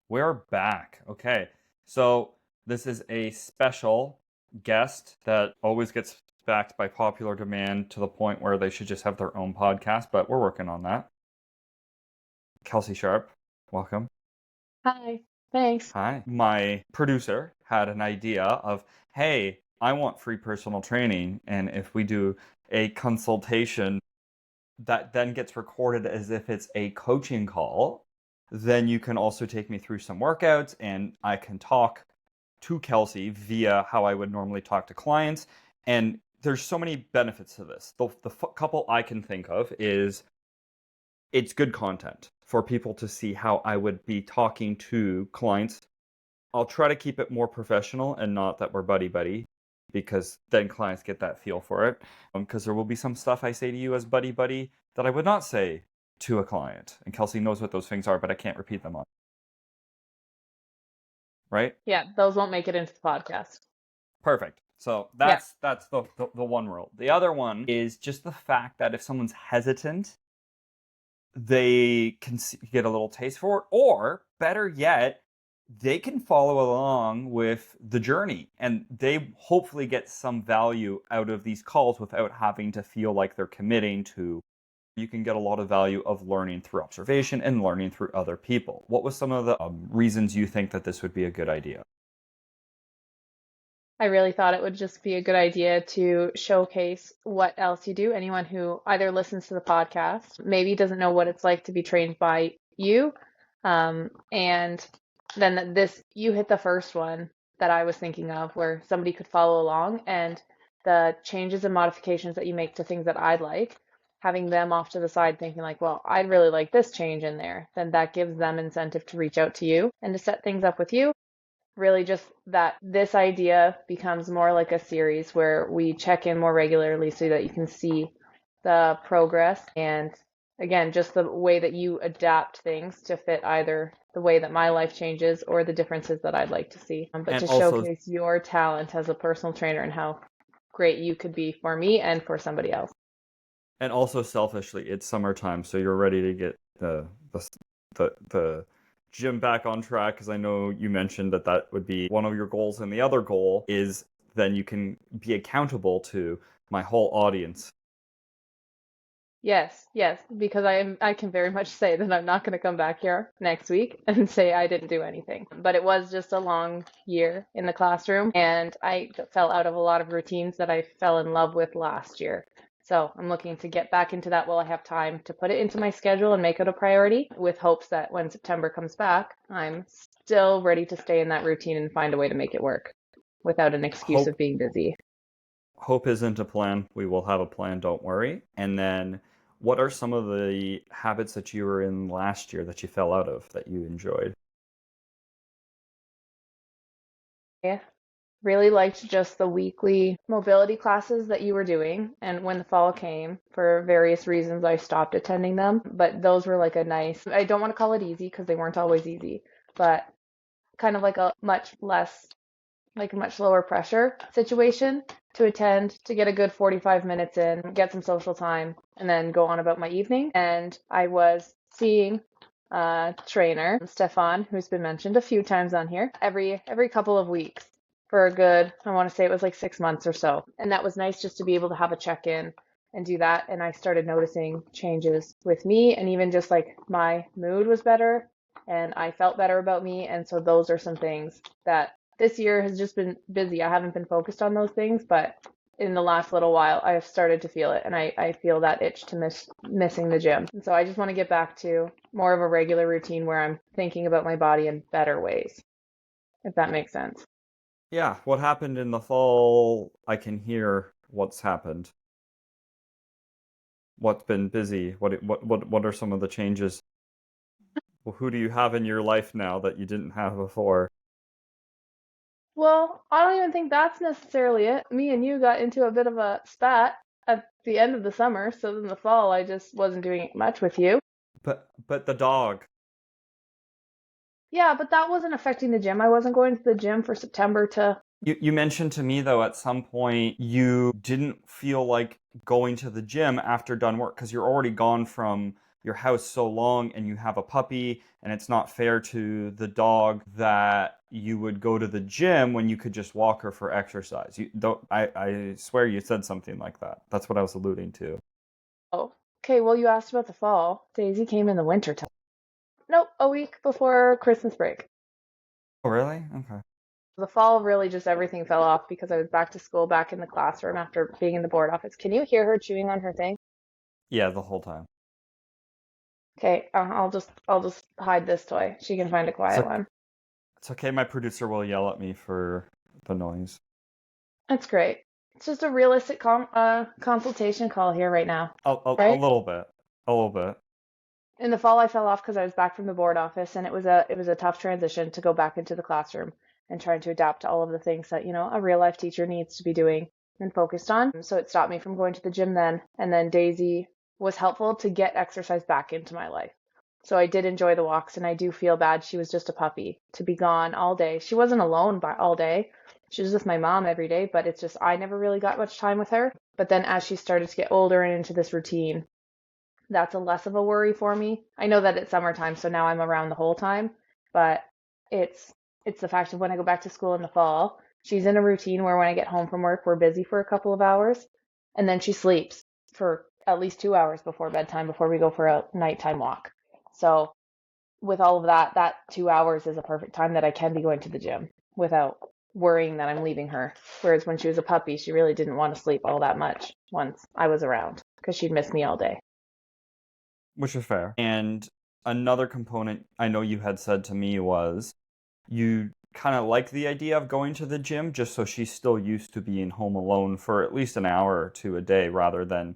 We're back. Okay. So this is a special guest that always gets backed by popular demand to the point where they should just have their own podcast, but we're working on that. Kelsey Sharp, welcome. Hi, thanks. Hi. My producer had an idea of, hey, I want free personal training, and if we do a consultation that then gets recorded as if it's a coaching call, then you can also take me through some workouts and I can talk to Kelsey via how I would normally talk to clients. And there's so many benefits to this. The couple I can think of is it's good content for people to see how I would be talking to clients. I'll try to keep it more professional and not that we're buddy-buddy, because then clients get that feel for it. Because there will be some stuff I say to you as buddy-buddy that I would not say to a client. And Kelsey knows what those things are, but I can't repeat them on. Right? Yeah, those won't make it into the podcast. Perfect. So that's the one rule. The other one is just the fact that if someone's hesitant, they can get a little taste for it, or better yet, they can follow along with the journey and they hopefully get some value out of these calls without having to feel like they're committing to. You can get a lot of value of learning through observation and learning through other people. What was some of the reasons you think that this would be a good idea? I really thought it would just be a good idea to showcase what else you do. Anyone who either listens to the podcast, maybe doesn't know what it's like to be trained by you. And then you hit the first one that I was thinking of where somebody could follow along, and the changes and modifications that you make to things that I'd like, having them off to the side thinking like, well, I'd really like this change in there, then that gives them incentive to reach out to you and to set things up with you. Really just that this idea becomes more like a series where we check in more regularly so that you can see the progress, and again, just the way that you adapt things to fit either the way that my life changes or the differences that I'd like to see. But And to also, showcase your talent as a personal trainer and how great you could be for me and for somebody else. selfishly, it's summertime, so you're ready to get the gym back on track, because I know you mentioned that would be one of your goals, and the other goal is then you can be accountable to my whole audience. Yes, because I can very much say that I'm not going to come back here next week and say I didn't do anything. But it was just a long year in the classroom, and I fell out of a lot of routines that I fell in love with last year. So I'm looking to get back into that while I have time to put it into my schedule and make it a priority, with hopes that when September comes back, I'm still ready to stay in that routine and find a way to make it work without an excuse of being busy. Hope isn't a plan. We will have a plan, don't worry. And then what are some of the habits that you were in last year that you fell out of that you enjoyed? Yeah. Really liked just the weekly mobility classes that you were doing. And when the fall came, for various reasons, I stopped attending them. But those were like a nice, I don't want to call it easy because they weren't always easy, but kind of like a much less, like a much lower pressure situation to attend, to get a good 45 minutes in, get some social time, and then go on about my evening. And I was seeing trainer, Stefan, who's been mentioned a few times on here, every couple of weeks for a good, I want to say it was like 6 months or so. And that was nice just to be able to have a check-in and do that. And I started noticing changes with me, and even just like my mood was better and I felt better about me. And so those are some things that this year has just been busy. I haven't been focused on those things, but in the last little while, I've started to feel it, and I feel that itch to missing the gym. And so I just want to get back to more of a regular routine where I'm thinking about my body in better ways, if that makes sense. Yeah, what happened in the fall, I can hear what's happened. What's been busy? What are some of the changes? Well, who do you have in your life now that you didn't have before? Well, I don't even think that's necessarily it. Me and you got into a bit of a spat at the end of the summer, so in the fall I just wasn't doing much with you. But the dog. Yeah, but that wasn't affecting the gym. I wasn't going to the gym for September to. You mentioned to me, though, at some point you didn't feel like going to the gym after done work because you're already gone from your house so long and you have a puppy, and it's not fair to the dog that you would go to the gym when you could just walk her for exercise. You don't, I swear you said something like that. That's what I was alluding to. Oh, okay. Well, you asked about the fall. Daisy came in the winter time. Nope, a week before Christmas break. Oh, really? Okay. The fall really just everything fell off because I was back to school, back in the classroom after being in the board office. Can you hear her chewing on her thing? Yeah, the whole time. Okay, I'll just hide this toy. She can find a quiet So one. it's okay. My producer will yell at me for the noise. That's great. It's just a realistic consultation call here right now, A right? little bit. A little bit. In the fall, I fell off because I was back from the board office, and it was a tough transition to go back into the classroom and trying to adapt to all of the things that a real life teacher needs to be doing and focused on. So it stopped me from going to the gym then, and then Daisy was helpful to get exercise back into my life. So I did enjoy the walks, and I do feel bad. She was just a puppy to be gone all day. She wasn't alone by all day. She was with my mom every day, but it's just I never really got much time with her. But then as she started to get older and into this routine, that's a less of a worry for me. I know that it's summertime, so now I'm around the whole time, but it's it's the fact of when I go back to school in the fall, she's in a routine where when I get home from work, we're busy for a couple of hours, and then she sleeps for at least 2 hours before bedtime before we go for a nighttime walk. So with all of that, that 2 hours is a perfect time that I can be going to the gym without worrying that I'm leaving her. Whereas when she was a puppy, she really didn't want to sleep all that much once I was around because she'd miss me all day. Which is fair. And another component I know you had said to me was you kind of like the idea of going to the gym just so she's still used to being home alone for at least an hour or two a day rather than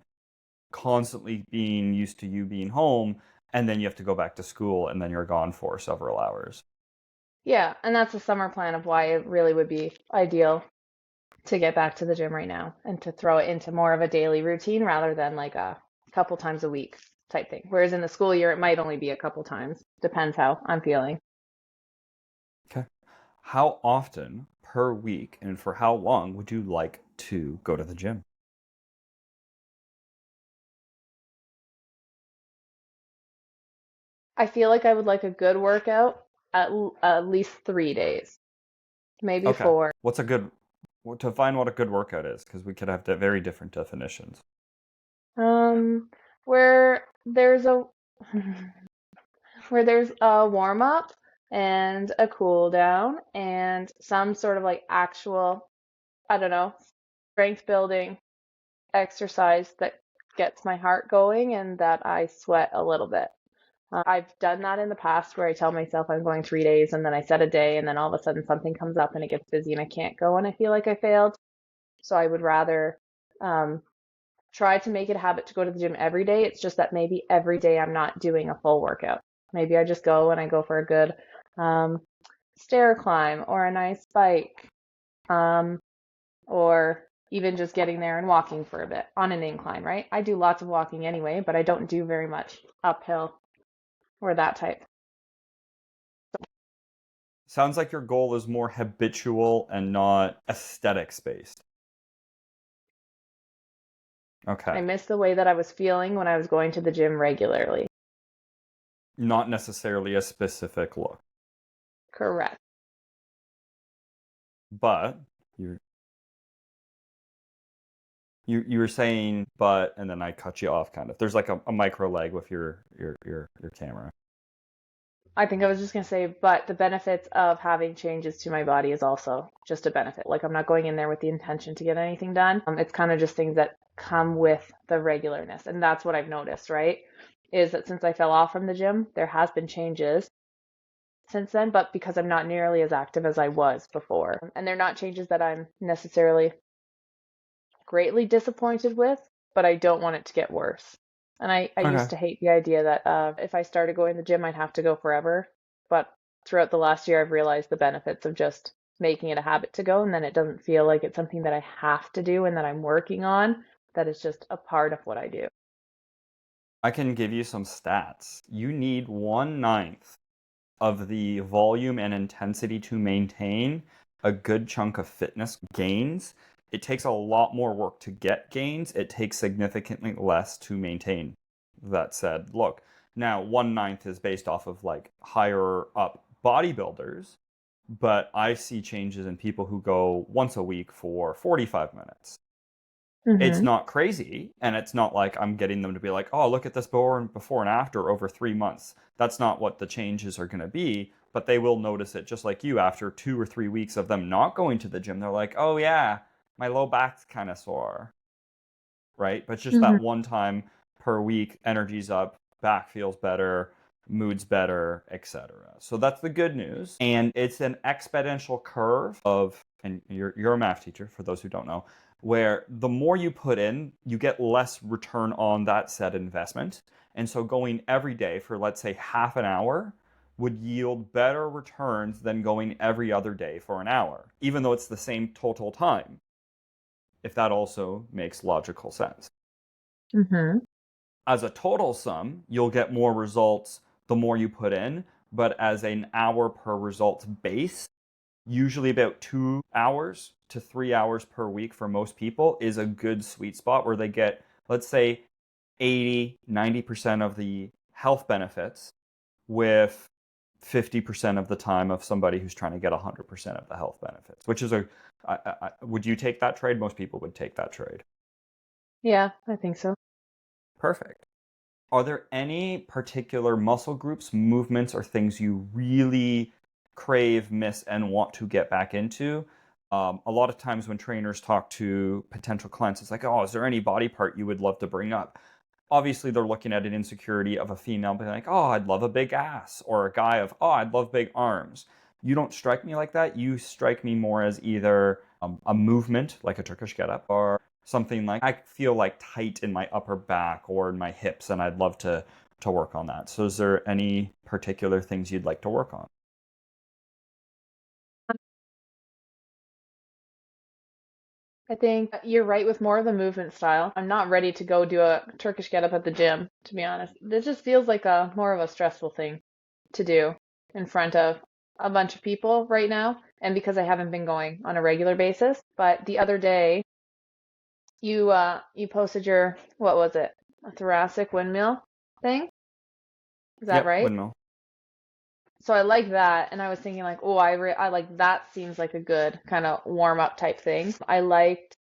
constantly being used to you being home and then you have to go back to school and then you're gone for several hours. Yeah, and that's a summer plan of why it really would be ideal to get back to the gym right now and to throw it into more of a daily routine rather than like a couple times a week type thing. Whereas in the school year, it might only be a couple times. Depends how I'm feeling. Okay. How often per week and for how long would you like to go to the gym? I feel like I would like a good workout at least 3 days, maybe Okay. four. What's a good to find what a good workout is because we could have very different definitions. Where there's a where there's a warm up and a cool down and some sort of like actual, I don't know, strength building exercise that gets my heart going and that I sweat a little bit. I've done that in the past where I tell myself I'm going 3 days and then I set a day and then all of a sudden something comes up and it gets busy and I can't go and I feel like I failed. So I would rather um, try to make it a habit to go to the gym every day. It's just that maybe every day I'm not doing a full workout. Maybe I just go and I go for a good um, stair climb or a nice bike, um, or even just getting there and walking for a bit on an incline, right? I do lots of walking anyway, but I don't do very much uphill or that type. Sounds like your goal is more habitual and not aesthetics based. I Okay. miss the way that I was feeling when I was going to the gym regularly. Not necessarily a specific look. Correct. But you're you were saying but and then I cut you off kind of. There's like a micro lag with your camera. I think I was just going to say, but the benefits of having changes to my body is also just a benefit. Like, I'm not going in there with the intention to get anything done. It's kind of just things that come with the regularness. And that's what I've noticed, right? Is that since I fell off from the gym, there has been changes since then, but because I'm not nearly as active as I was before. And they're not changes that I'm necessarily greatly disappointed with, but I don't want it to get worse. And I used Okay. to hate the idea that if I started going to the gym, I'd have to go forever. But throughout the last year, I've realized the benefits of just making it a habit to go. And then it doesn't feel like it's something that I have to do and that I'm working on, that it's just a part of what I do. I can give you some stats. You need 1/9 of the volume and intensity to maintain a good chunk of fitness gains. It takes a lot more work to get gains. It takes significantly less to maintain. That said, look, Now, 1/9 is based off of like higher up bodybuilders, but I see changes in people who go once a week for 45 minutes. It's Mm-hmm. not crazy, and it's not like I'm getting them to be like, oh, look at this before and after over 3 months. That's not what the changes are going to be, but they will notice it just like you after 2 or 3 weeks of them not going to the gym. They're like, oh, yeah, my low back's kind of sore, right? But just Mm-hmm. that one time per week, energy's up, back feels better, mood's better, etc. So that's the good news. And it's an exponential curve of, and you're a math teacher for those who don't know, where the more you put in, you get less return on that said investment. And so going every day for, let's say, half an hour would yield better returns than going every other day for an hour, even though it's the same total time, if that also makes logical sense. Mm-hmm. As a total sum, you'll get more results the more you put in, but as an hour per results base, usually about 2 hours to 3 hours per week for most people is a good sweet spot where they get, let's say, 80-90% of the health benefits with 50% of the time of somebody who's trying to get 100% of the health benefits, which is would you take that trade? Most people would take that trade. Yeah, I think so. Perfect. Are there any particular muscle groups, movements, or things you really crave, miss, and want to get back into? A lot of times when trainers talk to potential clients, it's like, oh, is there any body part you would love to bring up? Obviously, they're looking at an insecurity of a female being like, oh, I'd love a big ass, or a guy of, oh, I'd love big arms. You don't strike me like that. You strike me more as either a movement, like a Turkish getup, or something like I feel like tight in my upper back or in my hips, and I'd love to work on that. So, is there any particular things you'd like to work on? I think you're right with more of the movement style. I'm not ready to go do a Turkish get up at the gym, to be honest. This just feels like a more of a stressful thing to do in front of a bunch of people right now, and because I haven't been going on a regular basis. But the other day, you posted your, what was it? A thoracic windmill thing? Is that Yep, right? windmill. So I like that, and I was thinking like, oh, I like that seems like a good kind of warm up type thing. I like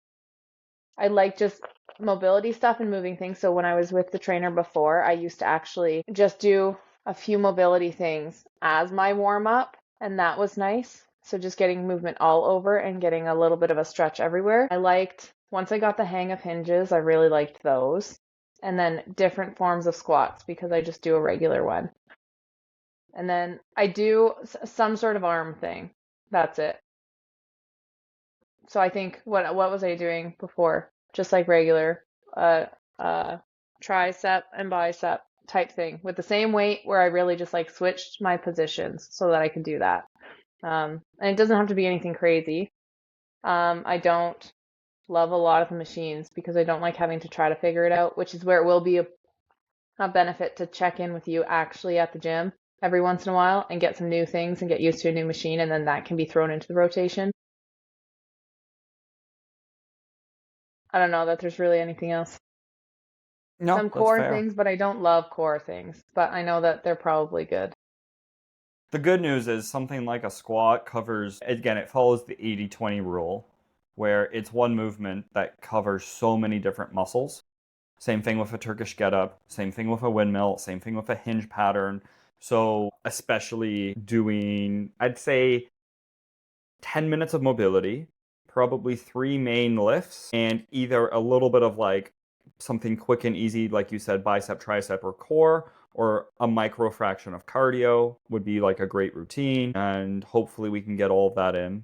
just mobility stuff and moving things. So when I was with the trainer before, I used to actually just do a few mobility things as my warm up, and that was nice. So just getting movement all over and getting a little bit of a stretch everywhere. Once I got the hang of hinges, I really liked those. And then different forms of squats because I just do a regular one. And then I do some sort of arm thing. That's it. So I think what was I doing before? Just like regular uh uh tricep and bicep type thing with the same weight where I really just like switched my positions so that I could do that. And it doesn't have to be anything crazy. I don't love a lot of the machines because I don't like having to try to figure it out, which is where it will be a benefit to check in with you actually at the gym every once in a while and get some new things and get used to a new machine, and then that can be thrown into the rotation. I don't know that there's really anything else. No, Some that's core fair. things, but I don't love core things. But I know that they're probably good. The good news is something like a squat covers, again, it follows the 80-20 rule, where it's one movement that covers so many different muscles. Same thing with a Turkish getup, same thing with a windmill, same thing with a hinge pattern. So, especially doing, I'd say, 10 minutes of mobility, probably three main lifts, and either a little bit of like something quick and easy, like you said, bicep, tricep, or core, or a micro fraction of cardio would be like a great routine. And hopefully we can get all of that in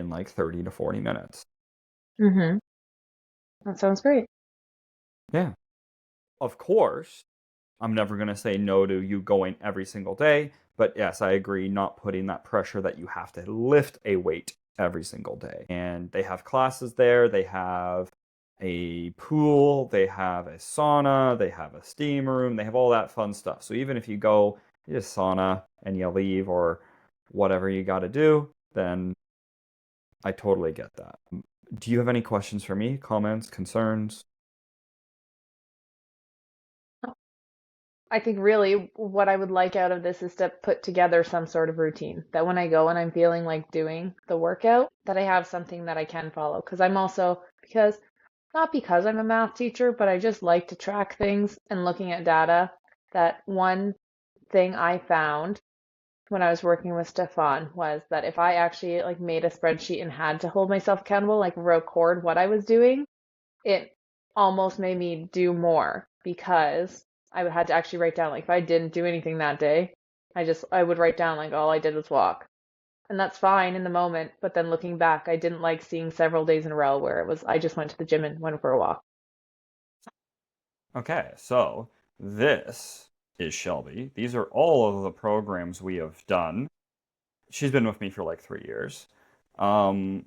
like 30 to 40 minutes. Mm-hmm. That sounds great. Yeah. Of course, I'm never going to say no to you going every single day. But yes, I agree, not putting that pressure that you have to lift a weight every single day. And they have classes there, they have a pool, they have a sauna, they have a steam room, they have all that fun stuff. So even if you go to sauna and you leave or whatever you got to do, then I totally get that. Do you have any questions for me? Comments, concerns? I think really what I would like out of this is to put together some sort of routine that when I go and I'm feeling like doing the workout, that I have something that I can follow. Because I'm also, because not because I'm a math teacher, but I just like to track things and looking at data. That one thing I found when I was working with Stefan was that if I actually like made a spreadsheet and had to hold myself accountable, like record what I was doing, it almost made me do more because I had to actually write down like if I didn't do anything that day, I would write down like all I did was walk. And that's fine in the moment, but then looking back, I didn't like seeing several days in a row where it was I just went to the gym and went for a walk. Okay, so this is Shelby. These are all of the programs we have done. She's been with me for like 3 years. Um,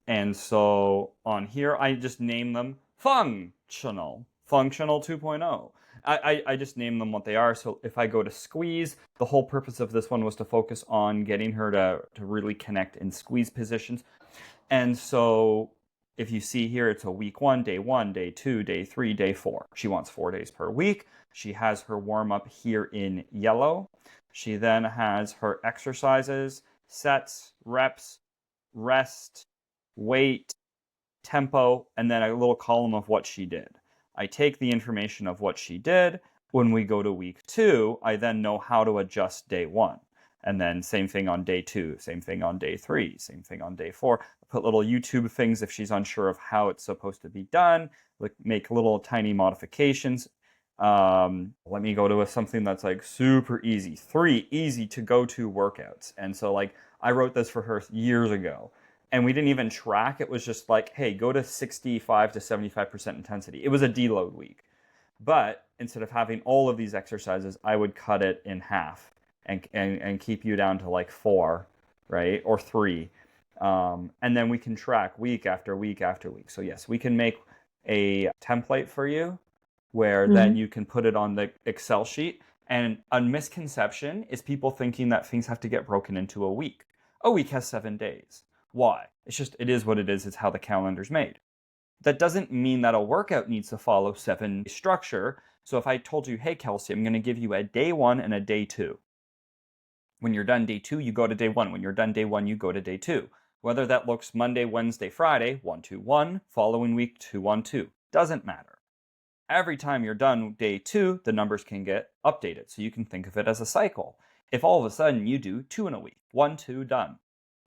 and so on here, I just name them functional 2.0. I just name them what they are. So if I go to squeeze, the whole purpose of this one was to focus on getting her to really connect in squeeze positions. And so if you see here, it's a week 1, day 2, day 3, day 4. She wants 4 days per week. She has her warm up here in yellow. She then has her exercises, sets, reps, rest, weight, tempo, and then a little column of what she did. I take the information of what she did. When we go to week 2, I then know how to adjust day 1. And then same thing on day 2, same thing on day 3, same thing on day 4. Put little YouTube things if she's unsure of how it's supposed to be done, like make little tiny modifications. Let me go to something that's like super easy. 3 easy to go to workouts. And so like I wrote this for her years ago. And we didn't even track. It was just like, hey, go to 65 to 75% intensity. It was a deload week. But instead of having all of these exercises, I would cut it in half and keep you down to like 4, right? Or 3. And then we can track week after week after week. So yes, we can make a template for you where then you can put it on the Excel sheet. And a misconception is people thinking that things have to get broken into a week. A week has 7 days. Why? It is what it is. It's how the calendar's made. That doesn't mean that a workout needs to follow 7 structure. So if I told you, hey, Kelsey, I'm going to give you a day 1 and a day 2. When you're done day 2, you go to day 1. When you're done day 1, you go to day 2. Whether that looks Monday, Wednesday, Friday, 1, 2, 1, following week 2, 1, 2. Doesn't matter. Every time you're done day 2, the numbers can get updated. So you can think of it as a cycle. If all of a sudden you do 2 in a week, 1, 2, done.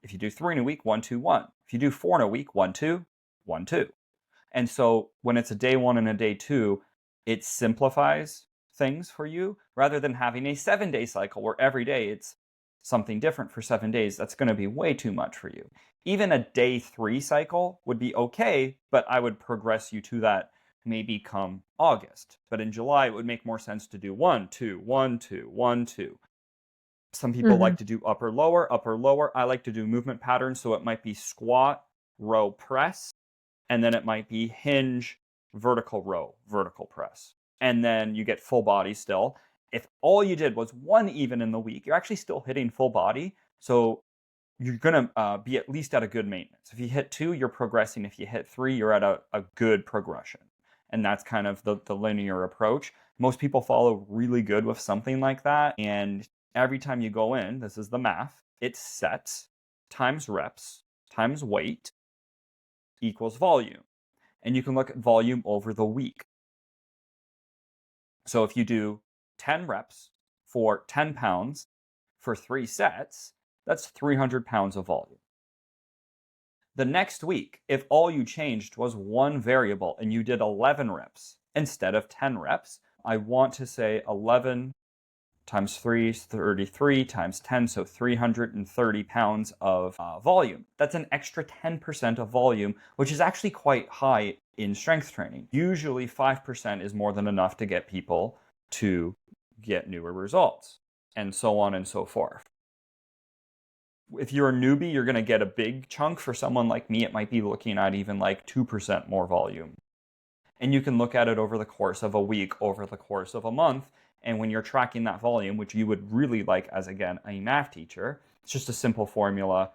If you do 3 in a week, 1, 2, 1. If you do 4 in a week, 1, 2, 1, 2. And so when it's a day 1 and a day 2, it simplifies things for you rather than having a 7-day cycle where every day it's something different for 7 days. That's going to be way too much for you. Even a day 3 cycle would be okay, but I would progress you to that maybe come August. But in July, it would make more sense to do 1, 2, 1, 2, 1, 2. Some people like to do upper, lower, upper, lower. I like to do movement patterns. So it might be squat, row, press, and then it might be hinge, vertical row, vertical press. And then you get full body still. If all you did was 1 even in the week, you're actually still hitting full body. So you're going to be at least at a good maintenance. If you hit 2, you're progressing. If you hit 3, you're at a good progression. And that's kind of the linear approach. Most people follow really good with something like that. And every time you go in, this is the math, it's sets times reps times weight equals volume. And you can look at volume over the week. So if you do 10 reps for 10 pounds for 3 sets, that's 300 pounds of volume. The next week, if all you changed was 1 variable and you did 11 reps instead of 10 reps, I want to say 11 times 3 is 33 times 10, so 330 pounds of volume. That's an extra 10% of volume, which is actually quite high in strength training. Usually 5% is more than enough to get people to get newer results, and so on and so forth. If you're a newbie, you're going to get a big chunk. For someone like me, it might be looking at even like 2% more volume. And you can look at it over the course of a week, over the course of a month. And when you're tracking that volume, which you would really like as, again, a math teacher, it's just a simple formula.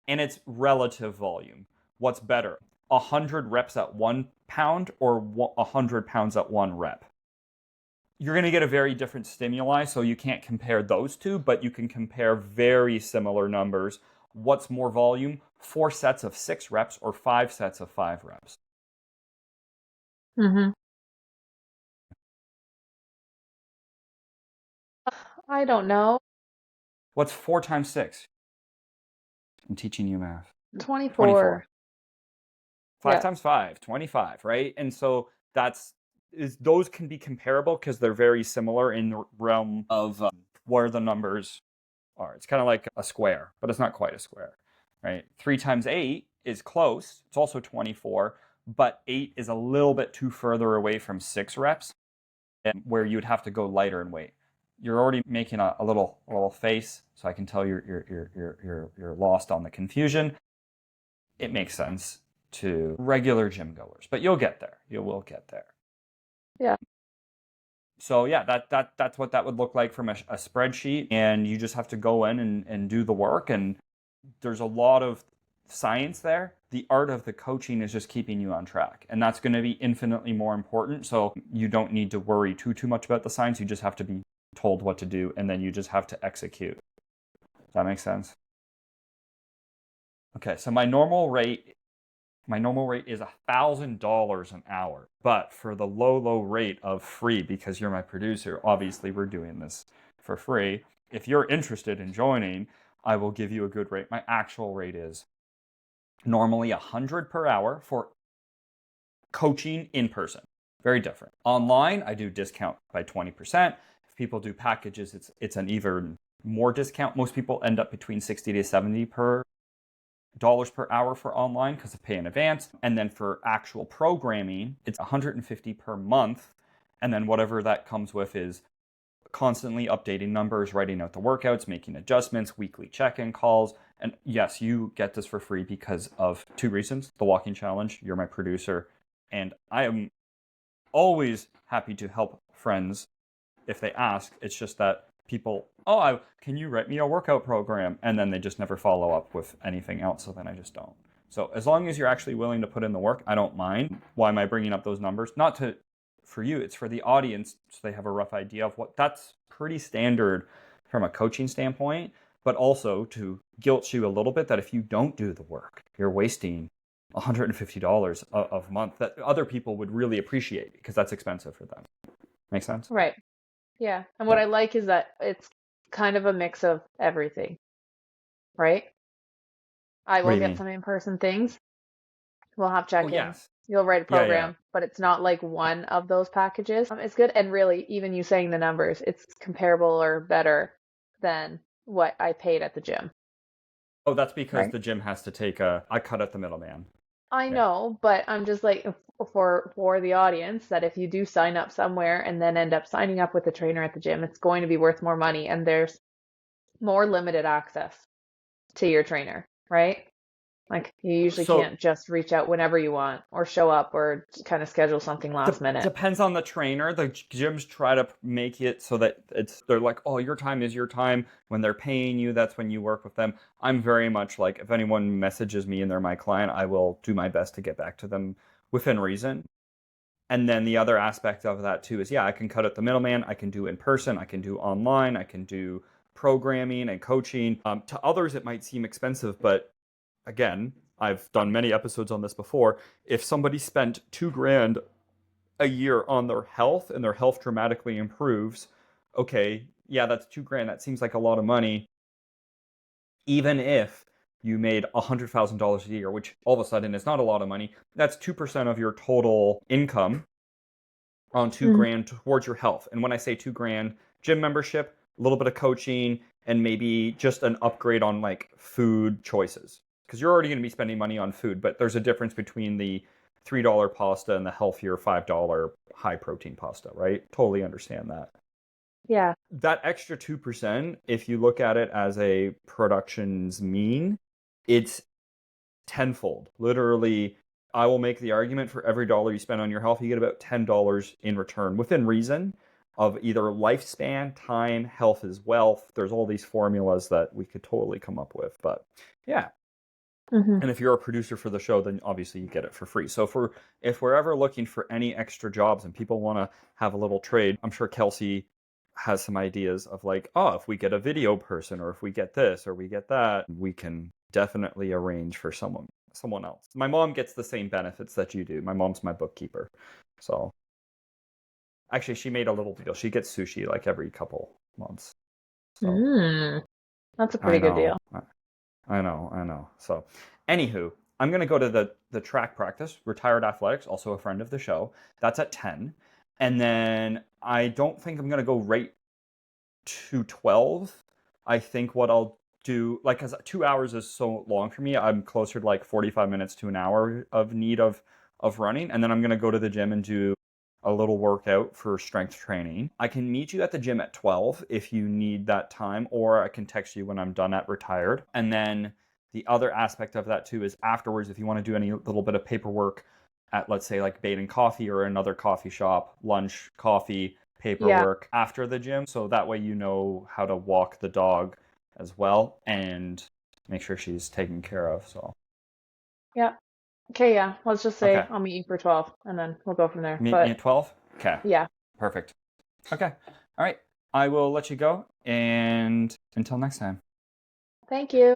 And it's relative volume. What's better, 100 reps at 1 pound or 100 pounds at 1 rep? you're going to get a very different stimuli, so you can't compare those two, but you can compare very similar numbers. What's more volume? 4 sets of 6 reps or 5 sets of 5 reps? Mm-hmm. I don't know. What's 4 times 6? I'm teaching you math. 24. 5 Yeah. times 5, 25, right? And so those can be comparable because they're very similar in the realm of where the numbers are. It's kind of like a square, but it's not quite a square, right? 3 times 8 is close. It's also 24, but 8 is a little bit too further away from 6 reps, where you'd have to go lighter in weight. You're already making a little face, so I can tell you're lost on the confusion. It makes sense to regular gym goers, but you'll get there. You will get there. Yeah. So yeah, that's what that would look like from a spreadsheet, and you just have to go in and do the work. And there's a lot of science there. The art of the coaching is just keeping you on track, and that's going to be infinitely more important. So you don't need to worry too much about the science. You just have to be told what to do, and then you just have to execute. Does that make sense? Okay, so my normal rate is $1,000 an hour. But for the low rate of free, because you're my producer, obviously we're doing this for free. If you're interested in joining, I will give you a good rate. My actual rate is normally $100 per hour for coaching in person. Very different. Online, I do discount by 20%. If people do packages, it's an even more discount. Most people end up between $60 to $70 per hour for online because of pay in advance. And then for actual programming, it's $150 per month. And then whatever that comes with is constantly updating numbers, writing out the workouts, making adjustments, weekly check-in calls. And yes, you get this for free because of 2 reasons. The walking challenge, you're my producer, and I am always happy to help friends if they ask. It's just that people, can you write me a workout program? And then they just never follow up with anything else, so then I just don't. So as long as you're actually willing to put in the work, I don't mind. Why am I bringing up those numbers? Not for you, it's for the audience, so they have a rough idea of what that's pretty standard from a coaching standpoint, but also to guilt you a little bit that if you don't do the work, you're wasting $150 a month that other people would really appreciate because that's expensive for them. Make sense? Right. Yeah. And what I like is that it's kind of a mix of everything, right? I What do will you get mean? some in-person things. We'll have check-ins. Yes. You'll write a Yeah. program, but it's not like one of those packages. It's good. And really, even you saying the numbers, it's comparable or better than what I paid at the gym. Oh, that's because Right. the gym has to take I cut at the middleman. I Yeah. know, but I'm just like for the audience that if you do sign up somewhere and then end up signing up with a trainer at the gym, it's going to be worth more money and there's more limited access to your trainer, right? Like you usually So can't just reach out whenever you want or show up or kind of schedule something last minute. depends on the trainer. The gyms try to make it so that they're like, oh, your time is your time. When they're paying you, that's when you work with them. I'm very much like, if anyone messages me and they're my client, I will do my best to get back to them within reason. And then the other aspect of that too is, yeah, I can cut out the middleman. I can do in person. I can do online. I can do programming and coaching. To others, it might seem expensive, but again, I've done many episodes on this before. If somebody spent $2,000 a year on their health and their health dramatically improves, okay, yeah, that's $2,000. That seems like a lot of money. Even if you made $100,000 a year, which all of a sudden is not a lot of money, that's 2% of your total income on $2,000 towards your health. And when I say $2,000, gym membership, a little bit of coaching, and maybe just an upgrade on like food choices. Because you're already going to be spending money on food, but there's a difference between the $3 pasta and the healthier $5 high protein pasta, right? Totally understand that. Yeah. That extra 2%, if you look at it as a production's mean, it's tenfold. Literally, I will make the argument for every dollar you spend on your health, you get about $10 in return within reason of either lifespan, time, health is wealth. There's all these formulas that we could totally come up with. But yeah. Hmm. And if you're a producer for the show, then obviously you get it for free. So if we're ever looking for any extra jobs and people want to have a little trade, I'm sure Kelsey has some ideas of like, oh, if we get a video person or if we get this or we get that, we can definitely arrange for someone else. My mom gets the same benefits that you do. My mom's my bookkeeper. So actually she made a little deal. She gets sushi like every couple months. So That's a I pretty good know. deal. I know. So, anywho, I'm going to go to the track practice, Retired Athletics, also a friend of the show. That's at 10. And then I don't think I'm going to go right to 12. I think what I'll do, like, because 2 hours is so long for me, I'm closer to like 45 minutes to an hour of need of running. And then I'm going to go to the gym and do a little workout for strength training. I can meet you at the gym at 12 if you need that time, or I can text you when I'm done at Retired. And then the other aspect of that too is afterwards, if you want to do any little bit of paperwork at, let's say, like Baden Coffee or another coffee shop, lunch, coffee, Yeah. paperwork after the gym. So that way you know how to walk the dog as well and make sure she's taken care of. So, Yeah. Okay, yeah. Let's just say okay. I'll meet you for 12 and then we'll go from there. Meet me But at 12? Okay. yeah. Perfect. Okay. All right. I will let you go. And until next time. Thank you.